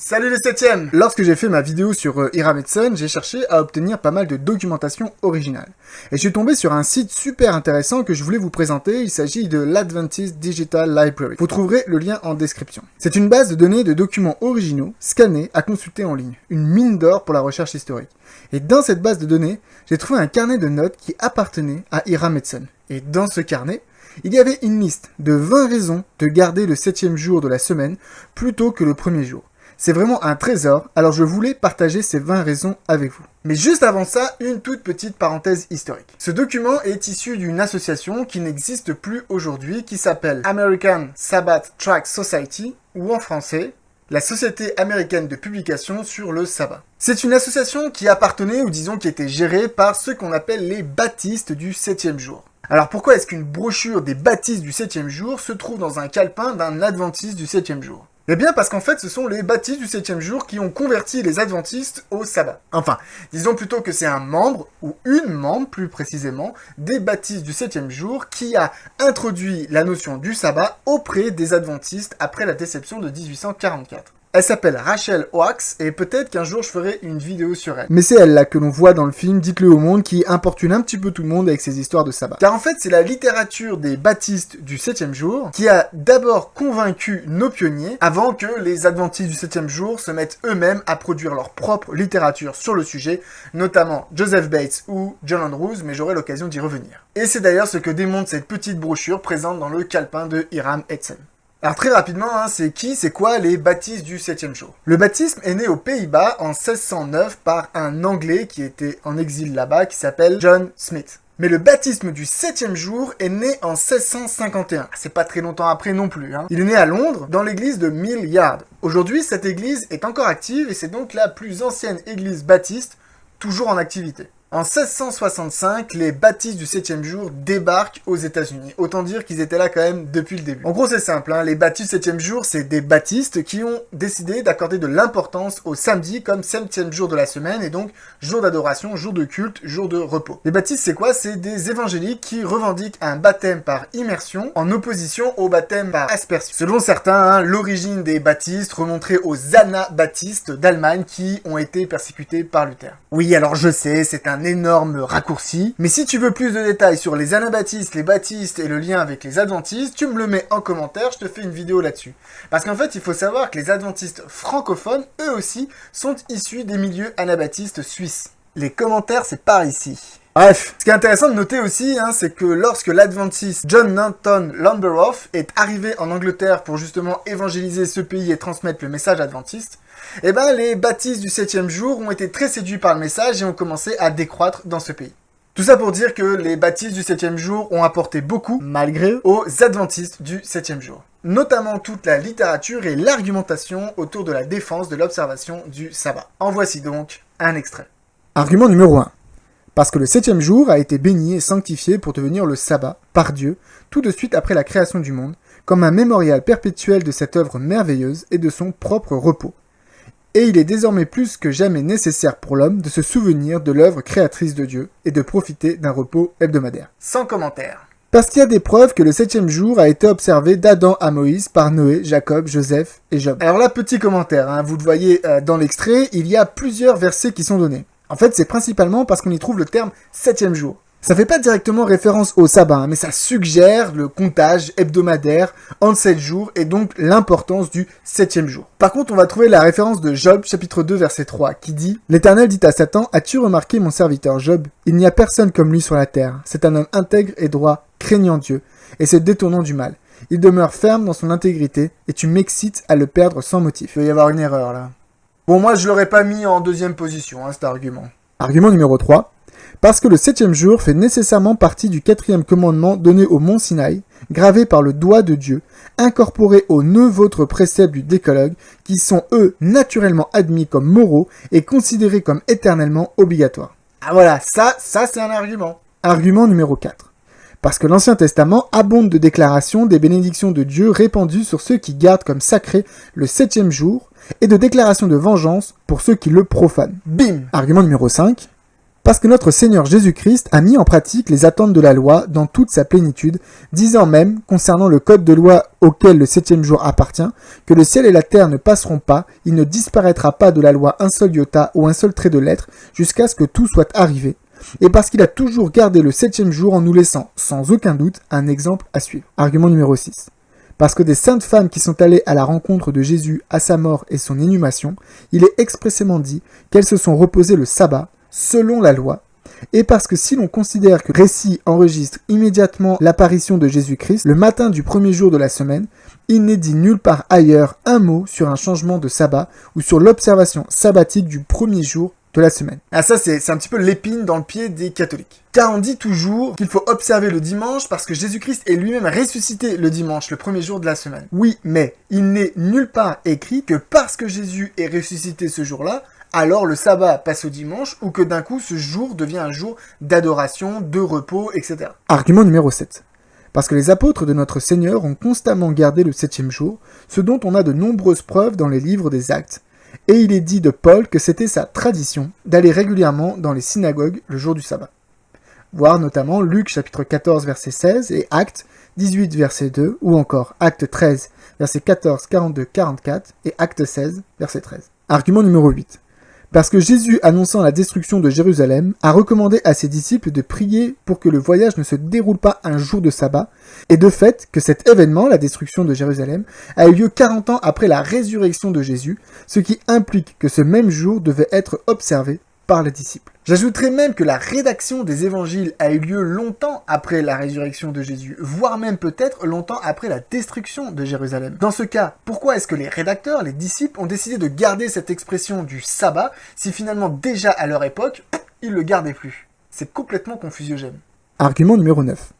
Salut les 7e! Lorsque j'ai fait ma vidéo sur Hiram Edson, j'ai cherché à obtenir pas mal de documentation originale. Et je suis tombé sur un site super intéressant que je voulais vous présenter, il s'agit de l'Adventist Digital Library. Vous trouverez le lien en description. C'est une base de données de documents originaux, scannés, à consulter en ligne. Une mine d'or pour la recherche historique. Et dans cette base de données, j'ai trouvé un carnet de notes qui appartenait à Hiram Edson. Et dans ce carnet, il y avait une liste de 20 raisons de garder le 7e jour de la semaine plutôt que le premier jour. C'est vraiment un trésor, alors je voulais partager ces 20 raisons avec vous. Mais juste avant ça, une toute petite parenthèse historique. Ce document est issu d'une association qui n'existe plus aujourd'hui, qui s'appelle American Sabbath Tract Society, ou en français, la Société américaine de publication sur le sabbat. C'est une association qui appartenait, ou disons qui était gérée par ceux qu'on appelle les baptistes du 7e jour. Alors pourquoi est-ce qu'une brochure des baptistes du 7e jour se trouve dans un calepin d'un adventiste du 7e jour ? Eh bien parce qu'en fait ce sont les baptistes du 7e jour qui ont converti les adventistes au sabbat. Enfin, disons plutôt que c'est un membre, ou une membre plus précisément, des baptistes du 7e jour qui a introduit la notion du sabbat auprès des adventistes après la déception de 1844. Elle s'appelle Rachel Oaks et peut-être qu'un jour je ferai une vidéo sur elle. Mais c'est elle là que l'on voit dans le film Dites-le au monde qui importune un petit peu tout le monde avec ses histoires de sabbat. Car en fait c'est la littérature des baptistes du 7e jour qui a d'abord convaincu nos pionniers avant que les adventistes du 7e jour se mettent eux-mêmes à produire leur propre littérature sur le sujet, notamment Joseph Bates ou John Andrews, mais j'aurai l'occasion d'y revenir. Et c'est d'ailleurs ce que démontre cette petite brochure présente dans le calepin de Hiram Edson. Alors très rapidement, c'est quoi les baptistes du 7e jour? Le baptisme est né aux Pays-Bas en 1609 par un Anglais qui était en exil là-bas, qui s'appelle John Smith. Mais le baptisme du 7e jour est né en 1651. C'est pas très longtemps après non plus. Il est né à Londres, dans l'église de Mill Yard. Aujourd'hui, cette église est encore active et c'est donc la plus ancienne église baptiste toujours en activité. En 1665, les baptistes du 7e jour débarquent aux États-Unis. Autant dire qu'ils étaient là quand même depuis le début. En gros, c'est simple, les baptistes du 7e jour, c'est des baptistes qui ont décidé d'accorder de l'importance au samedi comme 7e jour de la semaine et donc jour d'adoration, jour de culte, jour de repos. Les baptistes, c'est quoi? C'est des évangéliques qui revendiquent un baptême par immersion en opposition au baptême par aspersion. Selon certains, l'origine des baptistes remonterait aux anabaptistes d'Allemagne qui ont été persécutés par Luther. Oui, alors je sais, c'est un énorme raccourci, mais si tu veux plus de détails sur les anabaptistes, les baptistes et le lien avec les adventistes, tu me le mets en commentaire, je te fais une vidéo là-dessus. Parce qu'en fait, il faut savoir que les adventistes francophones, eux aussi, sont issus des milieux anabaptistes suisses. Les commentaires, c'est par ici. Bref, ce qui est intéressant de noter aussi, c'est que lorsque l'adventiste John Nanton Lamberoff est arrivé en Angleterre pour justement évangéliser ce pays et transmettre le message adventiste, les baptistes du 7e jour ont été très séduits par le message et ont commencé à décroître dans ce pays. Tout ça pour dire que les baptistes du 7e jour ont apporté beaucoup, malgré eux, aux adventistes du 7e jour. Notamment toute la littérature et l'argumentation autour de la défense de l'observation du sabbat. En voici donc un extrait. Argument numéro 1. Parce que le 7e jour a été béni et sanctifié pour devenir le sabbat, par Dieu, tout de suite après la création du monde, comme un mémorial perpétuel de cette œuvre merveilleuse et de son propre repos. Et il est désormais plus que jamais nécessaire pour l'homme de se souvenir de l'œuvre créatrice de Dieu et de profiter d'un repos hebdomadaire. Sans commentaire. Parce qu'il y a des preuves que le 7e jour a été observé d'Adam à Moïse par Noé, Jacob, Joseph et Job. Alors là, petit commentaire, vous le voyez dans l'extrait, il y a plusieurs versets qui sont donnés. En fait, c'est principalement parce qu'on y trouve le terme 7e jour. Ça fait pas directement référence au sabbat, mais ça suggère le comptage hebdomadaire en 7 jours et donc l'importance du 7e jour. Par contre, on va trouver la référence de Job, chapitre 2, verset 3, qui dit « L'Éternel dit à Satan, as-tu remarqué mon serviteur Job? Il n'y a personne comme lui sur la terre. C'est un homme intègre et droit, craignant Dieu, et se détournant du mal. Il demeure ferme dans son intégrité, et tu m'excites à le perdre sans motif. » Il doit y avoir une erreur là. Bon, moi je l'aurais pas mis en deuxième position, cet argument. Argument numéro 3. Parce que le 7e jour fait nécessairement partie du 4e commandement donné au mont Sinaï, gravé par le doigt de Dieu, incorporé aux 9 autres préceptes du décalogue, qui sont eux naturellement admis comme moraux et considérés comme éternellement obligatoires. Ah voilà, ça c'est un argument. Argument numéro 4. Parce que l'Ancien Testament abonde de déclarations des bénédictions de Dieu répandues sur ceux qui gardent comme sacré le 7e jour, et de déclarations de vengeance pour ceux qui le profanent. Bim! Argument numéro 5. Parce que notre Seigneur Jésus-Christ a mis en pratique les attentes de la loi dans toute sa plénitude, disant même, concernant le code de loi auquel le 7e jour appartient, que le ciel et la terre ne passeront pas, il ne disparaîtra pas de la loi un seul iota ou un seul trait de lettre, jusqu'à ce que tout soit arrivé. Et parce qu'il a toujours gardé le 7e jour en nous laissant, sans aucun doute, un exemple à suivre. Argument numéro 6. Parce que des saintes femmes qui sont allées à la rencontre de Jésus à sa mort et son inhumation, il est expressément dit qu'elles se sont reposées le sabbat, selon la loi, et parce que si l'on considère que le récit enregistre immédiatement l'apparition de Jésus-Christ, le matin du premier jour de la semaine, il n'est dit nulle part ailleurs un mot sur un changement de sabbat ou sur l'observation sabbatique du premier jour de la semaine. Ah ça c'est un petit peu l'épine dans le pied des catholiques. Car on dit toujours qu'il faut observer le dimanche parce que Jésus-Christ est lui-même ressuscité le dimanche, le premier jour de la semaine. Oui, mais il n'est nulle part écrit que parce que Jésus est ressuscité ce jour-là, alors le sabbat passe au dimanche ou que d'un coup ce jour devient un jour d'adoration, de repos, etc. Argument numéro 7. Parce que les apôtres de notre Seigneur ont constamment gardé le 7e jour, ce dont on a de nombreuses preuves dans les livres des Actes. Et il est dit de Paul que c'était sa tradition d'aller régulièrement dans les synagogues le jour du sabbat. Voir notamment Luc chapitre 14 verset 16 et Actes 18 verset 2 ou encore Actes 13 verset 14, 42, 44 et Actes 16 verset 13. Argument numéro 8. Parce que Jésus, annonçant la destruction de Jérusalem, a recommandé à ses disciples de prier pour que le voyage ne se déroule pas un jour de sabbat, et de fait que cet événement, la destruction de Jérusalem, a eu lieu 40 ans après la résurrection de Jésus, ce qui implique que ce même jour devait être observé par les disciples. J'ajouterais même que la rédaction des évangiles a eu lieu longtemps après la résurrection de Jésus, voire même peut-être longtemps après la destruction de Jérusalem. Dans ce cas, pourquoi est-ce que les rédacteurs, les disciples, ont décidé de garder cette expression du sabbat, si finalement déjà à leur époque, ils le gardaient plus? C'est complètement confusiogène. Argument numéro 9.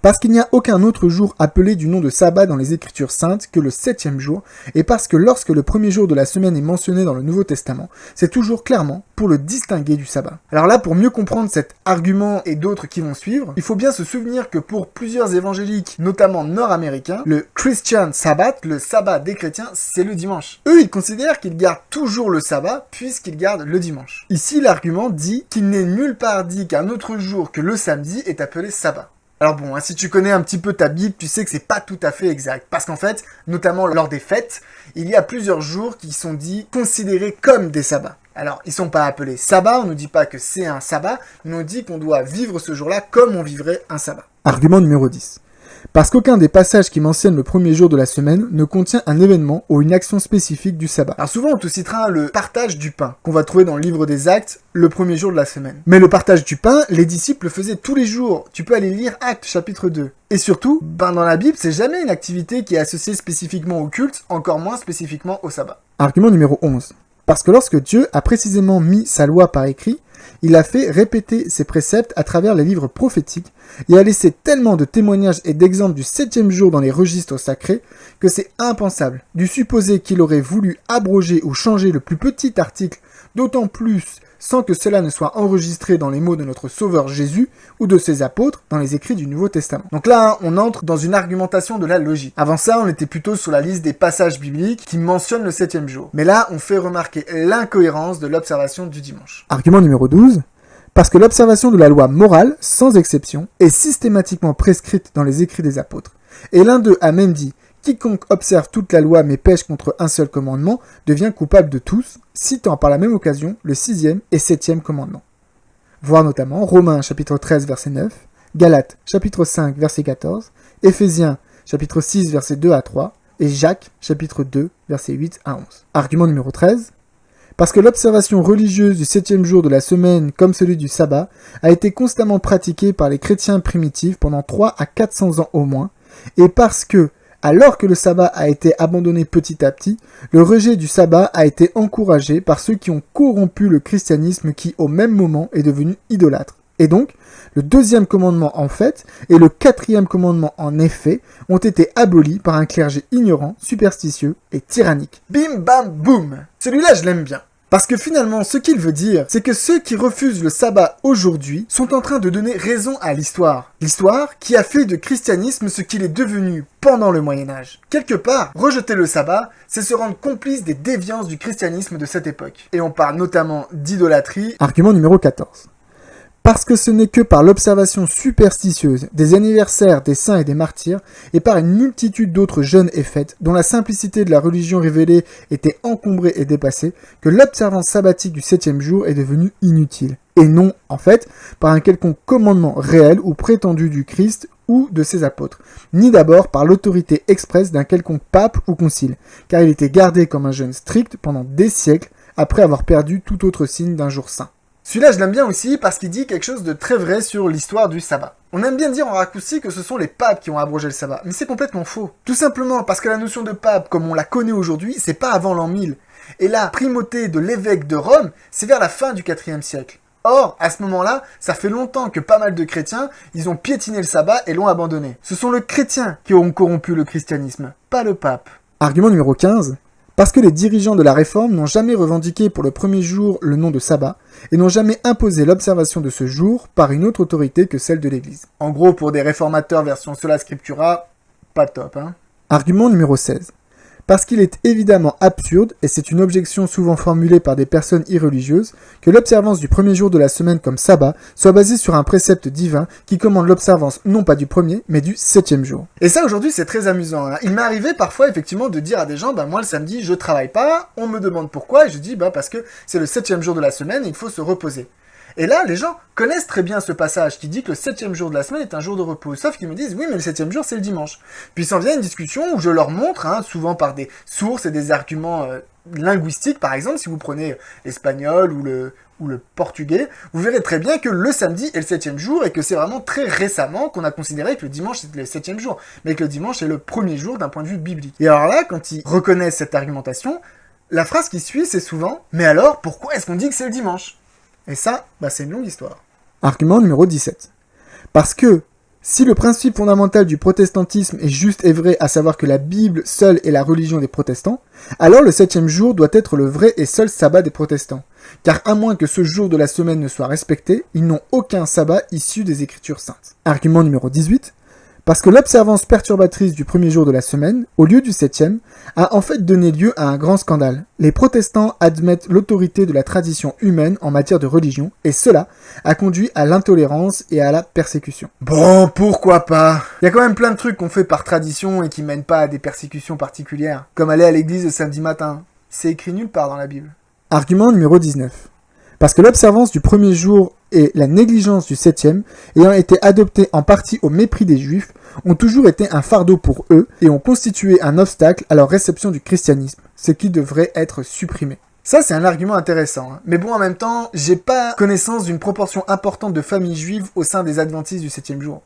Parce qu'il n'y a aucun autre jour appelé du nom de sabbat dans les Écritures saintes que le 7e jour, et parce que lorsque le premier jour de la semaine est mentionné dans le Nouveau Testament, c'est toujours clairement pour le distinguer du sabbat. Alors là, pour mieux comprendre cet argument et d'autres qui vont suivre, il faut bien se souvenir que pour plusieurs évangéliques, notamment nord-américains, le Christian Sabbath, le sabbat des chrétiens, c'est le dimanche. Eux, ils considèrent qu'ils gardent toujours le sabbat, puisqu'ils gardent le dimanche. Ici, l'argument dit qu'il n'est nulle part dit qu'un autre jour que le samedi est appelé sabbat. Alors bon, si tu connais un petit peu ta Bible, tu sais que c'est pas tout à fait exact. Parce qu'en fait, notamment lors des fêtes, il y a plusieurs jours qui sont dits considérés comme des sabbats. Alors, ils sont pas appelés sabbat, on nous dit pas que c'est un sabbat, mais on dit qu'on doit vivre ce jour-là comme on vivrait un sabbat. Argument numéro 10. Parce qu'aucun des passages qui mentionnent le premier jour de la semaine ne contient un événement ou une action spécifique du sabbat. Alors souvent on te citera le partage du pain, qu'on va trouver dans le livre des Actes, le premier jour de la semaine. Mais le partage du pain, les disciples le faisaient tous les jours. Tu peux aller lire Actes chapitre 2. Et surtout, dans la Bible, c'est jamais une activité qui est associée spécifiquement au culte, encore moins spécifiquement au sabbat. Argument numéro 11. Parce que lorsque Dieu a précisément mis sa loi par écrit, il a fait répéter ses préceptes à travers les livres prophétiques et a laissé tellement de témoignages et d'exemples du 7e jour dans les registres sacrés que c'est impensable du supposer qu'il aurait voulu abroger ou changer le plus petit article, d'autant plus sans que cela ne soit enregistré dans les mots de notre Sauveur Jésus ou de ses apôtres dans les écrits du Nouveau Testament. Donc là, on entre dans une argumentation de la logique. Avant ça, on était plutôt sur la liste des passages bibliques qui mentionnent le 7e jour. Mais là, on fait remarquer l'incohérence de l'observation du dimanche. Argument numéro 12. Parce que l'observation de la loi morale, sans exception, est systématiquement prescrite dans les écrits des apôtres. Et l'un d'eux a même dit « Quiconque observe toute la loi mais pêche contre un seul commandement devient coupable de tous », citant par la même occasion le 6e et 7e commandement. Voir notamment Romains chapitre 13 verset 9, Galates chapitre 5 verset 14, Éphésiens chapitre 6 verset 2 à 3 et Jacques chapitre 2 verset 8 à 11. Argument numéro 13. Parce que l'observation religieuse du 7e jour de la semaine, comme celui du sabbat, a été constamment pratiquée par les chrétiens primitifs pendant 3 à 400 ans au moins, et parce que, alors que le sabbat a été abandonné petit à petit, le rejet du sabbat a été encouragé par ceux qui ont corrompu le christianisme qui, au même moment, est devenu idolâtre. Et donc, le 2e commandement en fait, et le 4e commandement en effet, ont été abolis par un clergé ignorant, superstitieux et tyrannique. Bim bam boum. Celui-là, je l'aime bien. Parce que finalement, ce qu'il veut dire, c'est que ceux qui refusent le sabbat aujourd'hui sont en train de donner raison à l'histoire. L'histoire qui a fait de christianisme ce qu'il est devenu pendant le Moyen-Âge. Quelque part, rejeter le sabbat, c'est se rendre complice des déviances du christianisme de cette époque. Et on parle notamment d'idolâtrie. Argument numéro 14. Parce que ce n'est que par l'observation superstitieuse des anniversaires des saints et des martyrs, et par une multitude d'autres jeûnes et fêtes, dont la simplicité de la religion révélée était encombrée et dépassée, que l'observance sabbatique du 7e jour est devenue inutile. Et non, en fait, par un quelconque commandement réel ou prétendu du Christ ou de ses apôtres, ni d'abord par l'autorité expresse d'un quelconque pape ou concile, car il était gardé comme un jeûne strict pendant des siècles, après avoir perdu tout autre signe d'un jour saint. Celui-là, je l'aime bien aussi parce qu'il dit quelque chose de très vrai sur l'histoire du sabbat. On aime bien dire en raccourci que ce sont les papes qui ont abrogé le sabbat, mais c'est complètement faux. Tout simplement parce que la notion de pape, comme on la connaît aujourd'hui, c'est pas avant l'an 1000. Et la primauté de l'évêque de Rome, c'est vers la fin du 4e siècle. Or, à ce moment-là, ça fait longtemps que pas mal de chrétiens, ils ont piétiné le sabbat et l'ont abandonné. Ce sont les chrétiens qui ont corrompu le christianisme, pas le pape. Argument numéro 15. Parce que les dirigeants de la Réforme n'ont jamais revendiqué pour le premier jour le nom de sabbat, et n'ont jamais imposé l'observation de ce jour par une autre autorité que celle de l'Église. En gros, pour des réformateurs version sola scriptura, pas top, hein. Argument numéro 16. Parce qu'il est évidemment absurde, et c'est une objection souvent formulée par des personnes irreligieuses, que l'observance du premier jour de la semaine comme sabbat soit basée sur un précepte divin qui commande l'observance non pas du premier, mais du 7e jour. Et ça aujourd'hui c'est très amusant, hein. Il m'est arrivé parfois effectivement de dire à des gens, moi le samedi je travaille pas, on me demande pourquoi, et je dis parce que c'est le 7e jour de la semaine et il faut se reposer. Et là, les gens connaissent très bien ce passage qui dit que le 7e jour de la semaine est un jour de repos. Sauf qu'ils me disent, oui, mais le 7e jour, c'est le dimanche. Puis s'en vient une discussion où je leur montre, souvent par des sources et des arguments linguistiques, par exemple, si vous prenez l'espagnol ou le portugais, vous verrez très bien que le samedi est le 7e jour et que c'est vraiment très récemment qu'on a considéré que le dimanche c'était le 7e jour, mais que le dimanche est le premier jour d'un point de vue biblique. Et alors là, quand ils reconnaissent cette argumentation, la phrase qui suit, c'est souvent, mais alors, pourquoi est-ce qu'on dit que c'est le dimanche ? Et ça, c'est une longue histoire. Argument numéro 17. Parce que, si le principe fondamental du protestantisme est juste et vrai, à savoir que la Bible seule est la religion des protestants, alors le 7e jour doit être le vrai et seul sabbat des protestants. Car à moins que ce jour de la semaine ne soit respecté, ils n'ont aucun sabbat issu des Écritures saintes. Argument numéro 18. Parce que l'observance perturbatrice du premier jour de la semaine, au lieu du 7e, a en fait donné lieu à un grand scandale. Les protestants admettent l'autorité de la tradition humaine en matière de religion, et cela a conduit à l'intolérance et à la persécution. Bon, pourquoi pas ? Il y a quand même plein de trucs qu'on fait par tradition et qui mènent pas à des persécutions particulières, comme aller à l'église le samedi matin. C'est écrit nulle part dans la Bible. Argument numéro 19. Parce que l'observance du premier jour et la négligence du 7e, ayant été adoptées en partie au mépris des Juifs, ont toujours été un fardeau pour eux et ont constitué un obstacle à leur réception du christianisme, ce qui devrait être supprimé. Ça, c'est un argument intéressant, mais bon, en même temps, j'ai pas connaissance d'une proportion importante de familles juives au sein des adventistes du 7e jour.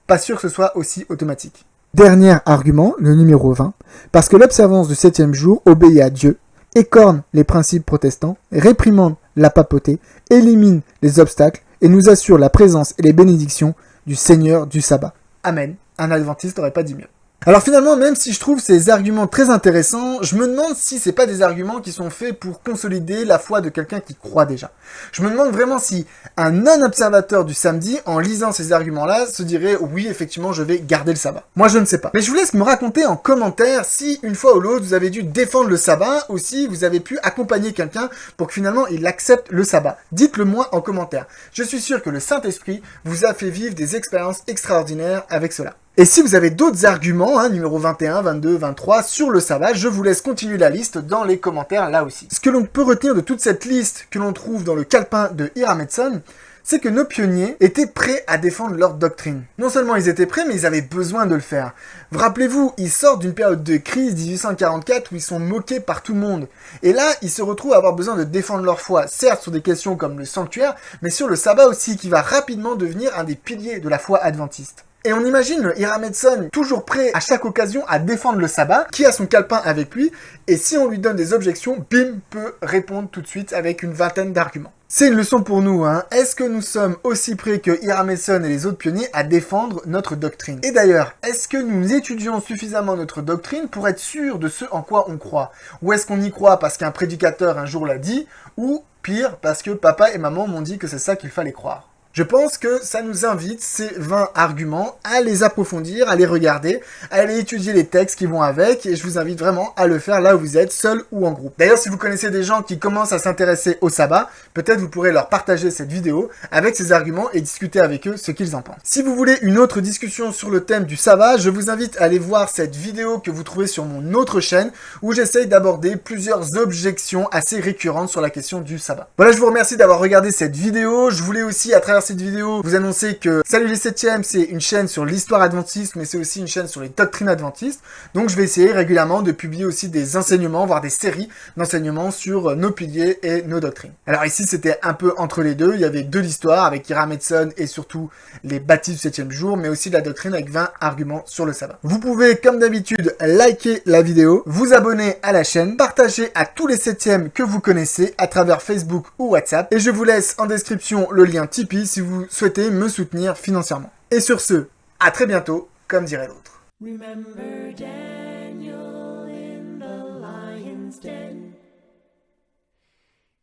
Pas sûr que ce soit aussi automatique. Dernier argument, le numéro 20, parce que l'observance du 7e jour obéit à Dieu, écorne les principes protestants, réprimande la papauté, élimine les obstacles et nous assure la présence et les bénédictions du Seigneur du sabbat. Amen. Un adventiste n'aurait pas dit mieux. Alors finalement, même si je trouve ces arguments très intéressants, je me demande si c'est pas des arguments qui sont faits pour consolider la foi de quelqu'un qui croit déjà. Je me demande vraiment si un non-observateur du samedi, en lisant ces arguments-là, se dirait « oui, effectivement, je vais garder le sabbat ». Moi, je ne sais pas. Mais je vous laisse me raconter en commentaire si, une fois ou l'autre, vous avez dû défendre le sabbat ou si vous avez pu accompagner quelqu'un pour que finalement, il accepte le sabbat. Dites-le moi en commentaire. Je suis sûr que le Saint-Esprit vous a fait vivre des expériences extraordinaires avec cela. Et si vous avez d'autres arguments, numéro 21, 22, 23, sur le sabbat, je vous laisse continuer la liste dans les commentaires là aussi. Ce que l'on peut retenir de toute cette liste que l'on trouve dans le calepin de Hiram Edson, c'est que nos pionniers étaient prêts à défendre leur doctrine. Non seulement ils étaient prêts, mais ils avaient besoin de le faire. Rappelez-vous, ils sortent d'une période de crise 1844 où ils sont moqués par tout le monde. Et là, ils se retrouvent à avoir besoin de défendre leur foi, certes sur des questions comme le sanctuaire, mais sur le sabbat aussi, qui va rapidement devenir un des piliers de la foi adventiste. Et on imagine le Hiram Edson toujours prêt à chaque occasion à défendre le sabbat, qui a son calepin avec lui, et si on lui donne des objections, bim, peut répondre tout de suite avec une vingtaine d'arguments. C'est une leçon pour nous, Est-ce que nous sommes aussi prêts que Hiram Edson et les autres pionniers à défendre notre doctrine ? Et d'ailleurs, est-ce que nous étudions suffisamment notre doctrine pour être sûrs de ce en quoi on croit ? Ou est-ce qu'on y croit parce qu'un prédicateur un jour l'a dit, ou pire, parce que papa et maman m'ont dit que c'est ça qu'il fallait croire ? Je pense que ça nous invite, ces 20 arguments, à les approfondir, à les regarder, à aller étudier les textes qui vont avec, et je vous invite vraiment à le faire là où vous êtes, seul ou en groupe. D'ailleurs, si vous connaissez des gens qui commencent à s'intéresser au sabbat, peut-être vous pourrez leur partager cette vidéo avec ces arguments et discuter avec eux ce qu'ils en pensent. Si vous voulez une autre discussion sur le thème du sabbat, je vous invite à aller voir cette vidéo que vous trouvez sur mon autre chaîne, où j'essaye d'aborder plusieurs objections assez récurrentes sur la question du sabbat. Voilà, je vous remercie d'avoir regardé cette vidéo. Je voulais aussi, à travers cette vidéo, vous annoncer que Salut les 7e, c'est une chaîne sur l'histoire adventiste, mais c'est aussi une chaîne sur les doctrines adventistes. Donc je vais essayer régulièrement de publier aussi des enseignements, voire des séries d'enseignements sur nos piliers et nos doctrines. Alors ici, c'était un peu entre les deux. Il y avait de l'histoire avec Hiram Edson et surtout les baptêmes du 7e jour, mais aussi de la doctrine avec 20 arguments sur le sabbat. Vous pouvez, comme d'habitude, liker la vidéo, vous abonner à la chaîne, partager à tous les 7e que vous connaissez à travers Facebook ou WhatsApp. Et je vous laisse en description le lien Tipeee si vous souhaitez me soutenir financièrement. Et sur ce, à très bientôt, comme dirait l'autre. Remember Daniel in the lion's den.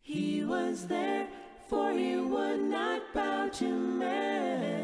He was there, for he would not bow to man.